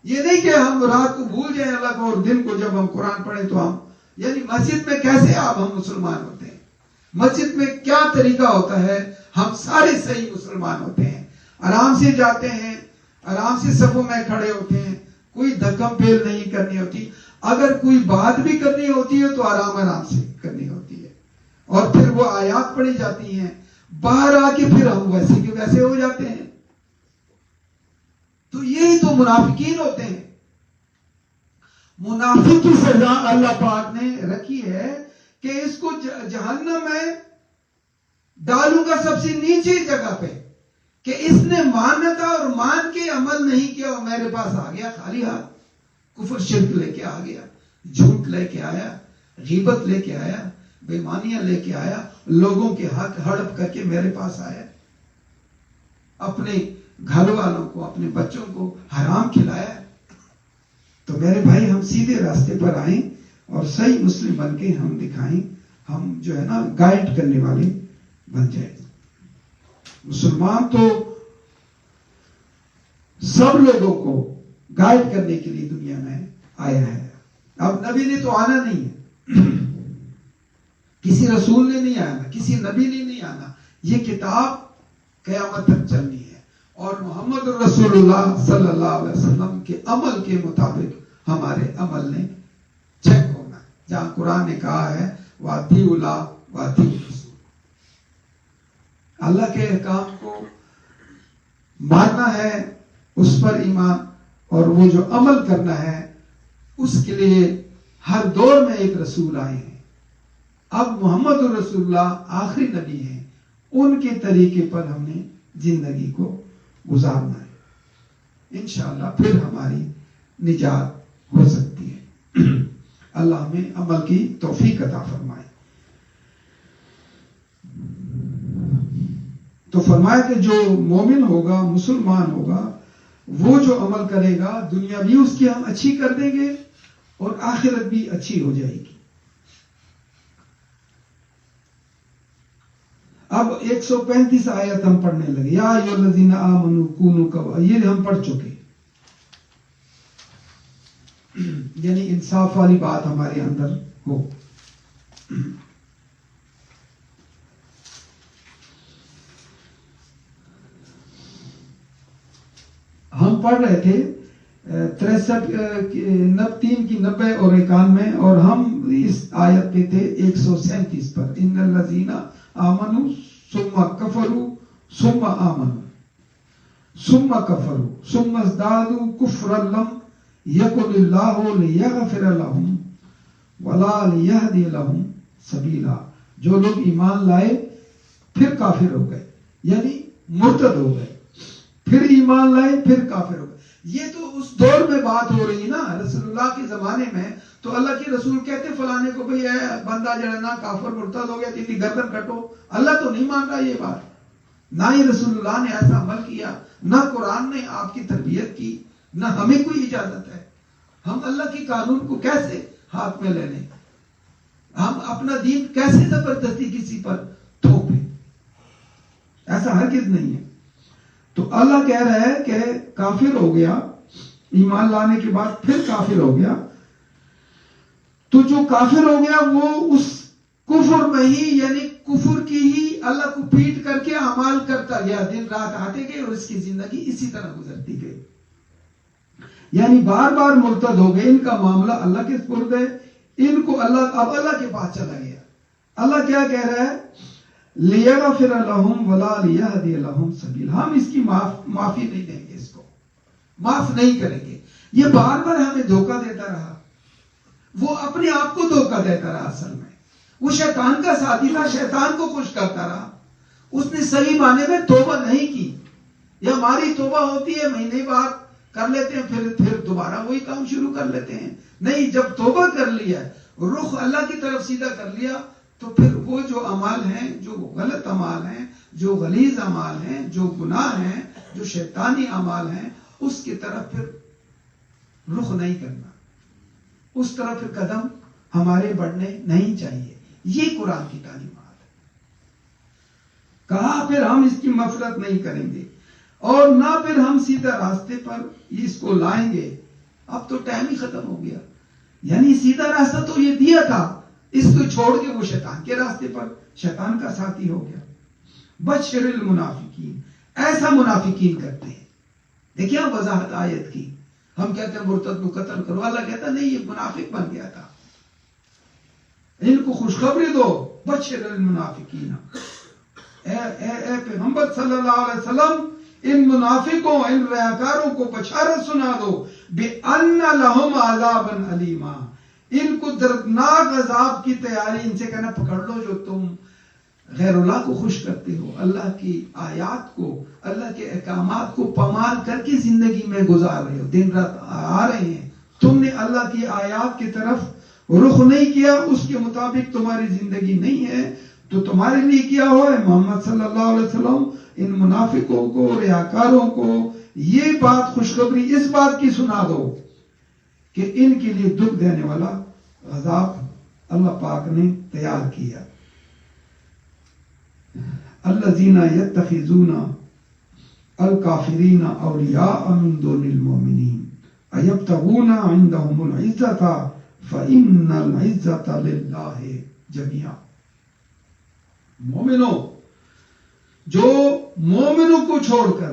یہ نہیں کہ ہم رات کو بھول جائیں اللہ کو، اور دن کو جب ہم قرآن پڑھیں تو ہم، یعنی مسجد میں کیسے آپ ہم مسلمان ہوتے ہیں، مسجد میں کیا طریقہ ہوتا ہے، ہم سارے صحیح مسلمان ہوتے ہیں. آرام سے جاتے ہیں، آرام سے صفوں میں کھڑے ہوتے ہیں، کوئی دھکم پیل نہیں کرنی ہوتی. اگر کوئی بات بھی کرنی ہوتی ہے تو آرام سے کرنی ہوتی ہے، اور پھر وہ آیات پڑھی جاتی ہیں. باہر آ کے پھر ہم ویسے کے ویسے ہو جاتے ہیں. تو یہی تو منافقین ہوتے ہیں. منافق کی سزا اللہ پاک نے رکھی ہے کہ اس کو جہنم میں ڈالوں گا سب سے نیچے جگہ پہ، کہ اس نے ماننا تھا اور مان کے عمل نہیں کیا، اور میرے پاس آ گیا خالی ہاتھ، کفر شرک لے کے آ گیا، جھوٹ لے کے آیا، غیبت لے کے آیا، بےمانیاں لے کے آیا، لوگوں کے حق ہڑپ کر کے میرے پاس آیا، اپنے گھر والوں کو، اپنے بچوں کو حرام کھلایا. تو میرے بھائی ہم سیدھے راستے پر آئیں اور صحیح مسلم بن کے ہم دکھائیں، ہم جو ہے نا گائیڈ کرنے والے بن جائیں. مسلمان تو سب لوگوں کو گائیڈ کرنے کے لیے دنیا میں آیا ہے. اب نبی نے تو آنا نہیں ہے، کسی رسول نے نہیں آنا، کسی نبی نے نہیں آنا. یہ کتاب قیامت تک چلنی ہے، اور محمد رسول اللہ صلی اللہ علیہ وسلم کے عمل کے مطابق ہمارے عمل نے چیک ہونا ہے. جہاں قرآن نے کہا ہے وَأَطِیعُوا اللَّهَ وَأَطِیعُوا الرَّسُولَ، اللہ کے احکام کو ماننا ہے، اس پر ایمان، اور وہ جو عمل کرنا ہے اس کے لیے ہر دور میں ایک رسول آئے ہیں. اب محمد رسول اللہ آخری نبی ہیں، ان کے طریقے پر ہم نے زندگی کو گزارنا ہے. انشاءاللہ پھر ہماری نجات ہو سکتی ہے. اللہ ہمیں عمل کی توفیق عطا فرمائے. تو فرمایا کہ جو مومن ہوگا، مسلمان ہوگا، وہ جو عمل کرے گا دنیا بھی اس کی ہم اچھی کر دیں گے اور آخرت بھی اچھی ہو جائے گی۔ اب 135 آیت ہم پڑھنے لگے، یا ایھا الذین آمنوا کونوا، یہ ہم پڑھ چکے، یعنی انصاف والی بات ہمارے اندر ہو۔ ہم پڑھ رہے تھے 3 کی 90 اور 91، اور ہم اس آیت پہ تھے 137 پر، ان الذین آمنوا ثم کفروا ثم آمنوا ثم کفروا ثم ازدادوا کفرا لم یکن اللہ لیغفر لهم ولا لیہدی لهم سبیلا۔ جو لوگ ایمان لائے پھر کافر ہو گئے، یعنی مرتد ہو گئے، پھر ایمان لائے پھر کافر ہو گئے۔ یہ تو اس دور میں بات ہو رہی نا، رسول اللہ کے زمانے میں تو اللہ کے رسول کہتے فلانے کو بھئی اے بندہ جو ہے نا کافر مرتد ہو گیا، تیری گردن کٹو۔ اللہ تو نہیں مان رہا یہ بات، نہ ہی رسول اللہ نے ایسا عمل کیا، نہ قرآن نے آپ کی تربیت کی، نہ ہمیں کوئی اجازت ہے۔ ہم اللہ کی قانون کو کیسے ہاتھ میں لے لیں؟ ہم اپنا دین کیسے زبردستی کسی پر تھوپیں؟ ایسا ہرگز نہیں ہے۔ تو اللہ کہہ رہا ہے کہ کافر ہو گیا، ایمان لانے کے بعد پھر کافر ہو گیا، تو جو کافر ہو گیا وہ اس کفر میں ہی، یعنی کفر کی ہی اللہ کو پیٹ کر کے اعمال کرتا گیا، دن رات آتے گئے اور اس کی زندگی اسی طرح گزرتی گئی، یعنی بار بار مرتد ہو گئے۔ ان کا معاملہ اللہ کے سپرد ہے، ان کو اللہ اب اللہ کے پاس چلا گیا۔ اللہ کیا کہہ رہا ہے؟ لیغفر لهم ولا لیہدی لهم سبیلا، ہم اس کی معافی نہیں دیں گے، اس کو معاف نہیں کریں گے۔ یہ بار بار ہمیں دھوکہ دیتا رہا، وہ اپنے آپ کو دھوکہ دیتا رہا، اصل میں وہ شیطان کا ساتھی تھا، شیطان کو خوش کرتا رہا۔ اس نے صحیح معنی میں توبہ نہیں کی، یہ ہماری توبہ ہوتی ہے مہینے بعد کر لیتے ہیں، پھر دوبارہ وہی کام شروع کر لیتے ہیں۔ نہیں، جب توبہ کر لیا، رخ اللہ کی طرف سیدھا کر لیا، تو پھر وہ جو اعمال ہیں، جو غلط اعمال ہیں، جو غلیظ اعمال ہیں، جو گناہ ہیں، جو شیطانی اعمال ہیں، اس کی طرف پھر رخ نہیں کرنا، اس طرف پھر قدم ہمارے بڑھنے نہیں چاہیے۔ یہ قرآن کی تعلیمات ہے۔ کہا پھر ہم اس کی مغفرت نہیں کریں گے اور نہ پھر ہم سیدھا راستے پر اس کو لائیں گے۔ اب تو ٹائم ہی ختم ہو گیا، یعنی سیدھا راستہ تو یہ دیا تھا، اس کو چھوڑ کے وہ شیطان کے راستے پر شیطان کا ساتھی ہو گیا۔ بشر المنافقین، ایسا منافقین کرتے ہیں۔ دیکھیں وضاحت آیت کی، ہم کہتے ہیں مرتد کو قتل کرو، اللہ کہتا نہیں، یہ منافق بن گیا تھا، ان کو خوشخبری دو۔ بشر المنافقین، اے پیغمبر صلی اللہ علیہ وسلم، ان منافقوں، ان ریاکاروں کو بشارت سنا دو، بِأَنَّ لَهُمْ عَذَابًا أَلِيمًا، ان کو دردناک عذاب کی تیاری۔ ان سے کہنا پکڑ لو جو تم غیر اللہ کو خوش کرتے ہو، اللہ کی آیات کو، اللہ کے احکامات کو پامال کر کے زندگی میں گزار رہے ہو، دن رات آ رہے ہیں، تم نے اللہ کی آیات کی طرف رخ نہیں کیا، اس کے مطابق تمہاری زندگی نہیں ہے، تو تمہارے لیے کیا ہوا ہے محمد صلی اللہ علیہ وسلم، ان منافقوں کو، ریاکاروں کو یہ بات خوشخبری اس بات کی سنا دو کہ ان کے لیے دکھ دینے والا عذاب اللہ پاک نے تیار کیا۔ الذین یتخذون الکافرین اولیاء من دون المؤمنین ایبتغون عندهم العزۃ فإن العزۃ للہ جميعا۔ مومنوں، جو مومنوں کو چھوڑ کر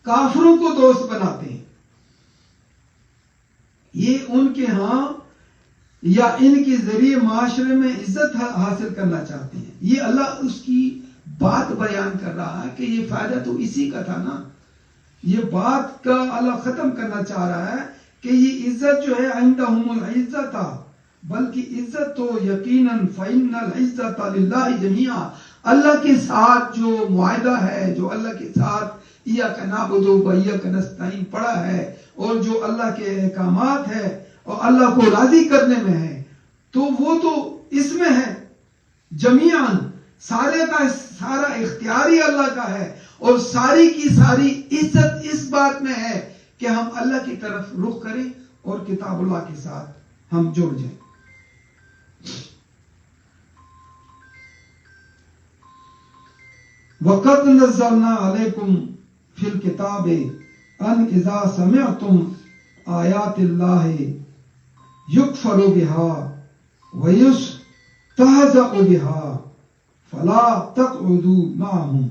کافروں کو دوست بناتے ہیں، یہ ان کے ہاں یا ان کے ذریعے معاشرے میں عزت حاصل کرنا چاہتے ہیں۔ یہ اللہ اس کی بات بیان کر رہا ہے کہ یہ فائدہ تو اسی کا تھا نا، یہ بات کا اللہ ختم کرنا چاہ رہا ہے کہ یہ عزت جو ہے عندهم العزت، بلکہ عزت تو یقیناً فإن العزت للہ جميعا، اللہ کے ساتھ جو معاہدہ ہے، جو اللہ کے ساتھ ایاک نعبد و ایاک نستعین پڑا ہے، اور جو اللہ کے احکامات ہے اور اللہ کو راضی کرنے میں ہے، تو وہ تو اس میں ہے جمیعاً، سارے کا سارا اختیار ہی اللہ کا ہے، اور ساری کی ساری عزت اس بات میں ہے کہ ہم اللہ کی طرف رخ کریں اور کتاب اللہ کے ساتھ ہم جڑ جائیں۔ وَقَدْ نَزَّلْنَا عَلَيْكُمْ فِي الْكِتَابِ أَنْ إِذَا سَمِعْتُمْ آيَاتِ اللَّهِ يُكْفَرُ بِهَا وَيُسْتَهْزَأُ بِهَا فَلَا تَقْعُدُوا مَعَهُمْ،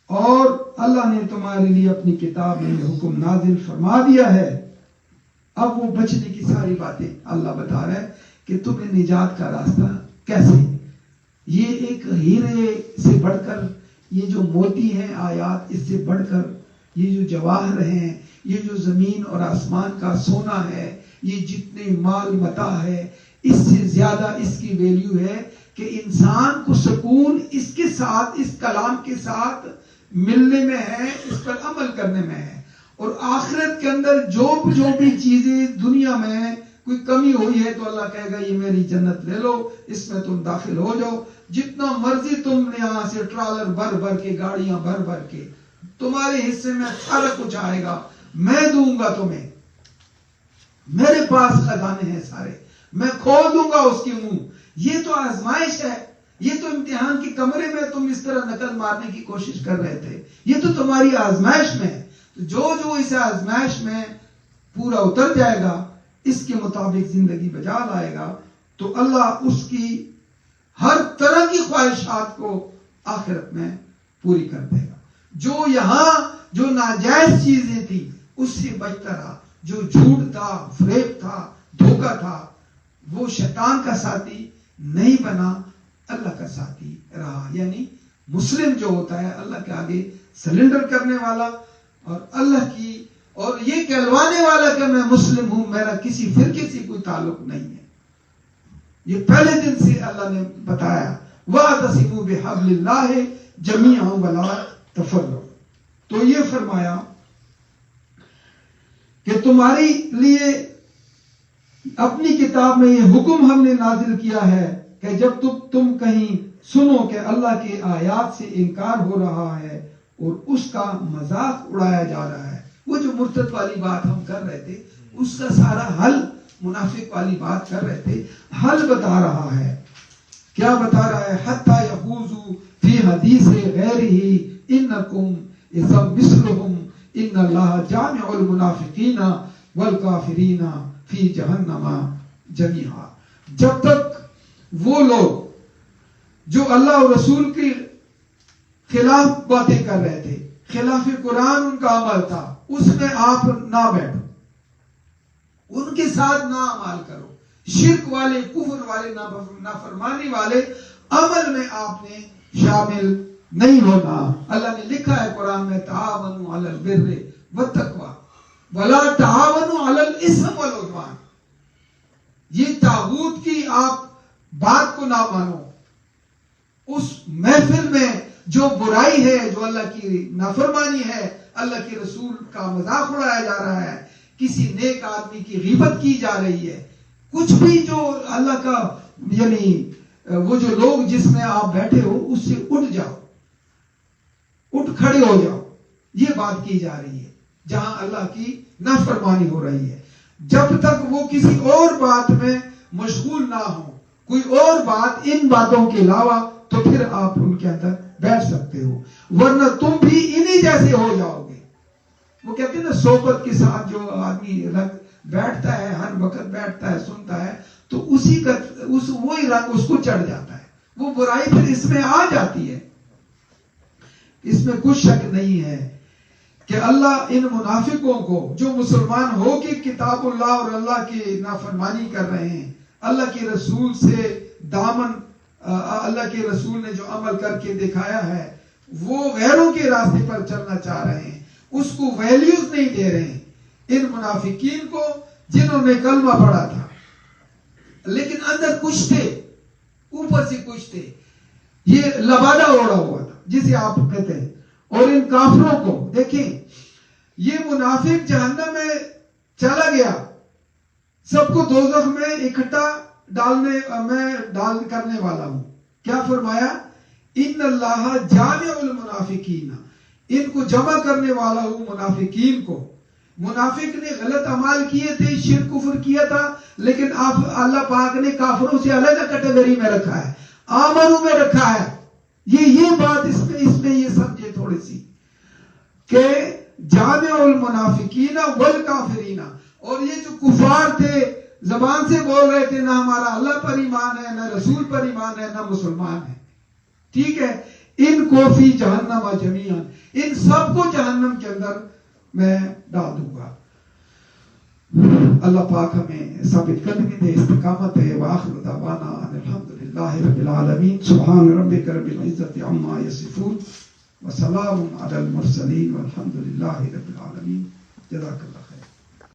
اور اللہ نے تمہارے لیے اپنی کتاب میں یہ حکم نازل فرما دیا ہے۔ اب وہ بچنے کی ساری باتیں اللہ بتا رہا ہے کہ تمہیں نجات کا راستہ کیسے، یہ ایک ہیرے سے بڑھ کر، یہ جو موتی ہیں آیات، اس سے بڑھ کر یہ جو جواہر ہیں، یہ جو زمین اور آسمان کا سونا ہے، یہ جتنے مال متاع ہے، اس سے زیادہ اس کی ویلیو ہے کہ انسان کو سکون اس کے ساتھ، اس کلام کے ساتھ ملنے میں ہے، اس پر عمل کرنے میں ہے۔ اور آخرت کے اندر جو بھی چیزیں دنیا میں کوئی کمی ہوئی ہے تو اللہ کہے گا یہ میری جنت لے لو، اس میں تم داخل ہو جاؤ، جتنا مرضی تم نے یہاں سے ٹرالر بھر کے، گاڑیاں بھر کے، تمہارے حصے میں سارا کچھ آئے گا، میں دوں گا تمہیں، میرے پاس خزانے ہیں سارے، میں کھول دوں گا اس کی منہ۔ یہ تو آزمائش ہے، یہ تو امتحان کے کمرے میں تم اس طرح نقل مارنے کی کوشش کر رہے تھے، یہ تو تمہاری آزمائش میں ہے۔ جو اس آزمائش میں پورا اتر جائے گا، اس کے مطابق زندگی بجا لائے گا، تو اللہ اس کی ہر طرح کی خواہشات کو آخرت میں پوری کر دے گا۔ جو یہاں جو ناجائز چیزیں تھی اس سے بچتا رہا، جو جھوٹ تھا، فریب تھا، دھوکہ تھا، وہ شیطان کا ساتھی نہیں بنا، اللہ کا ساتھی رہا۔ یعنی مسلم جو ہوتا ہے اللہ کے آگے سرنڈر کرنے والا، اور اللہ کی اور یہ کہلوانے والا کہ میں مسلم ہوں، میرا کسی فرقے سے کوئی تعلق نہیں ہے، یہ پہلے دن سے اللہ نے بتایا، وَاعْتَصِمُوا بِحَبْلِ اللَّهِ جَمِيعًا وَلَا تَفَرَّقُوا۔ تو یہ فرمایا کہ تمہاری لیے اپنی کتاب میں یہ حکم ہم نے نازل کیا ہے کہ جب تم کہیں سنو کہ اللہ کے آیات سے انکار ہو رہا ہے اور اس کا مذاق اڑایا جا رہا ہے، وہ جو مرتد والی بات ہم کر رہے تھے اس کا سارا حل، منافق والی بات کر رہے تھے، حل بتا رہا ہے۔ کیا بتا رہا ہے؟ حَتَّى يَخُوضُوا فِي حَدِيثٍ غَيْرِهِ إِنَّكُمْ إِذًا مِثْلُهُمْ إِنَّ اللَّهَ جَامِعُ الْمُنَافِقِينَ وَالْكَافِرِينَ فِي جَهَنَّمَ جَمِيعًا۔ جب تک وہ لوگ جو اللہ اور رسول کے خلاف باتیں کر رہے تھے، خلاف قرآن ان کا عمل تھا، اس میں آپ نہ بیٹھو، ان کے ساتھ نہ عمل کرو، شرک والے، کفر والے، نافرمانی والے عمل میں آپ نے شامل نہیں ہونا۔ اللہ نے لکھا ہے قرآن میں، تعاونوا علی البر والتقوی ولا تعاونوا علی الاثم والعدوان۔ یہ طاغوت کی آپ بات کو نہ مانو، اس محفل میں جو برائی ہے، جو اللہ کی نافرمانی ہے، اللہ کے رسول کا مذاق اڑایا جا رہا ہے، کسی نیک آدمی کی غیبت کی جا رہی ہے، کچھ بھی جو اللہ کا، یعنی وہ جو لوگ جس میں آپ بیٹھے ہو اس سے اٹھ جاؤ، اٹھ کھڑے ہو جاؤ، یہ بات کی جا رہی ہے جہاں اللہ کی نافرمانی ہو رہی ہے۔ جب تک وہ کسی اور بات میں مشغول نہ ہو، کوئی اور بات ان باتوں کے علاوہ، تو پھر آپ ان کے اندر بیٹھ سکتے ہو، ورنہ تم بھی انہی جیسے ہو جاؤ گے۔ وہ کہتے ہیں نا، صحبت کے ساتھ جو آدمی بیٹھتا ہے، ہر وقت بیٹھتا ہے، سنتا ہے، تو اسی کا وہی رنگ اس کو چڑھ جاتا ہے، وہ برائی پھر اس میں آ جاتی ہے۔ اس میں کچھ شک نہیں ہے کہ اللہ ان منافقوں کو، جو مسلمان ہو کے کتاب اللہ اور اللہ کی نافرمانی کر رہے ہیں، اللہ کے رسول سے دامن، اللہ کے رسول نے جو عمل کر کے دکھایا ہے، وہ غیروں کے راستے پر چلنا چاہ رہے ہیں، اس کو ویلیوز نہیں دے رہے ہیں۔ ان منافقین کو جنہوں نے کلمہ پڑھا تھا لیکن اندر کچھ تھے، اوپر سے کچھ تھے، یہ لبادہ اوڑا ہوا تھا جسے آپ کہتے ہیں۔ اور ان کافروں کو دیکھیں، یہ منافق جہنم میں چلا گیا، سب کو دوزخ میں اکٹھا ڈال کرنے والا ہوں۔ کیا فرمایا؟ ان اللہ جامع المنافقین، ان کو جمع کرنے والا ہوں منافقین کو. منافق نے غلط اعمال کیے تھے، شرک کفر کیا تھا، لیکن اللہ پاک نے کافروں سے الگ کیٹیگری میں رکھا ہے، آمنوں میں رکھا ہے. یہ بات اس میں یہ سمجھے تھوڑی سی کہ جامع المنافقین والکافرین. اور یہ جو کفار تھے زبان سے بول رہے تھے نہ ہمارا اللہ پر ایمان ہے، نہ رسول پر ایمان ہے، نہ مسلمان ہے، ٹھیک ہے، ان کو فی جہنم جمیعا، ان سب کو جہنم کے اندر میں ڈال دوں گا. اللہ پاک ہمیں ثابت قدمی دے، استقامت دے. وآخر دعوانا ان الحمدللہ رب العالمین. سبحان ربک رب العزت عما یصفون وسلام علی المرسلین والحمدللہ رب العالمین. جزاک اللہ.